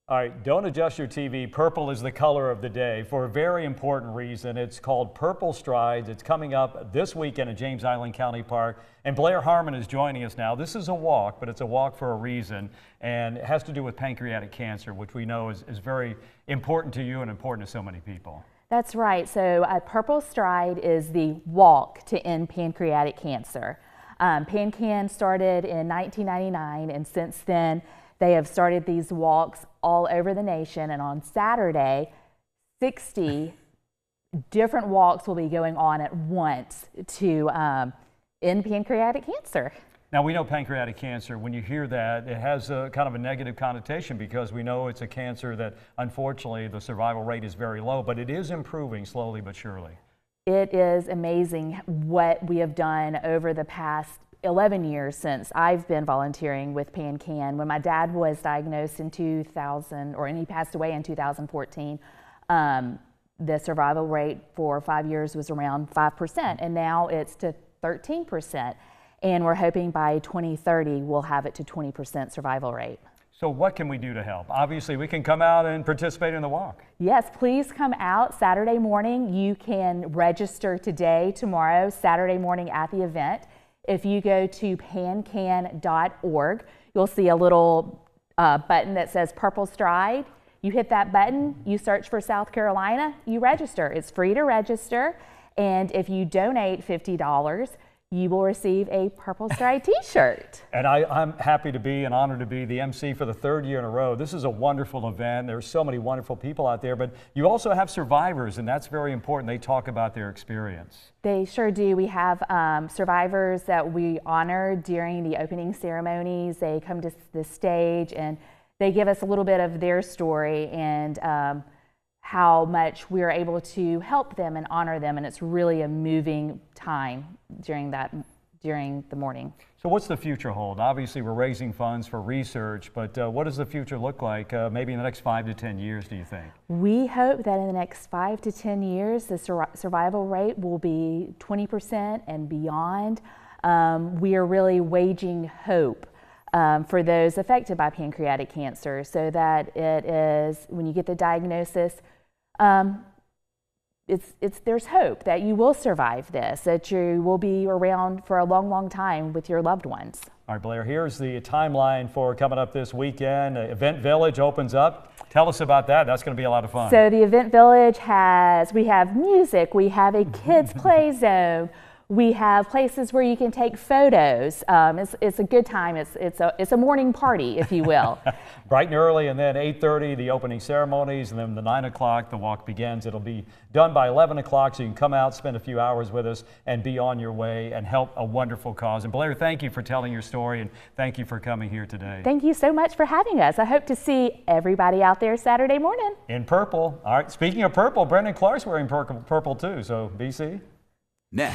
All right, don't adjust your TV. Purple is the color of the day for a very important reason. It's called Purple Strides. It's coming up this weekend at James Island County Park. And Blair Harmon is joining us now. This is a walk, but it's a walk for a reason. And it has to do with pancreatic cancer, which we know is very important to you and important to so many people. That's right. So Purple Stride is the walk to end pancreatic cancer. Pancan started in 1999, and since then, they have started these walks all over the nation, and on Saturday, 60 different walks will be going on at once to end pancreatic cancer. Now, we know pancreatic cancer, when you hear that, it has a kind of a negative connotation because we know it's a cancer that, unfortunately, the survival rate is very low, but it is improving slowly but surely. It is amazing what we have done over the past 11 years since I've been volunteering with Pancan. When my dad was diagnosed in 2000, and he passed away in 2014, the survival rate for 5 years was around 5%, and now it's to 13%. And we're hoping by 2030 we'll have it to 20% survival rate. So what can we do to help? Obviously, we can come out and participate in the walk. Yes, please come out Saturday morning. You can register today, tomorrow, Saturday morning at the event. If you go to pancan.org, you'll see a little button that says Purple Stride. You hit that button, you search for South Carolina, you register. It's free to register, and if you donate $50, you will receive a Purple Stride t-shirt. And I'm happy to be and honored to be the MC for the third year in a row. This is a wonderful event. There's so many wonderful people out there, but you also have survivors, and that's very important. They talk about their experience. They sure do. We have survivors that we honor during the opening ceremonies. They come to the stage and they give us a little bit of their story and how much we're able to help them and honor them, and it's really a moving time during the morning. So what's the future hold? Obviously we're raising funds for research, but what does the future look like maybe in the next 5 to 10 years, do you think? We hope that in the next 5 to 10 years the survival rate will be 20% and beyond. We are really waging hope for those affected by pancreatic cancer, so that it is, when you get the diagnosis, there's hope that you will survive this, that you will be around for a long, long time with your loved ones. All right, Blair, here's the timeline for coming up this weekend. Event Village opens up. Tell us about that. That's going to be a lot of fun. So the Event Village we have music, we have a kids play zone, we have places where you can take photos. It's a good time. It's a morning party, if you will. Bright and early, and then 8:30 the opening ceremonies, and then the 9 o'clock the walk begins. It'll be done by 11 o'clock, so you can come out, spend a few hours with us, and be on your way and help a wonderful cause. And Blair, thank you for telling your story, and thank you for coming here today. Thank you so much for having us. I hope to see everybody out there Saturday morning. In purple. All right, speaking of purple, Brendan Clark's wearing purple too, so BC. Next.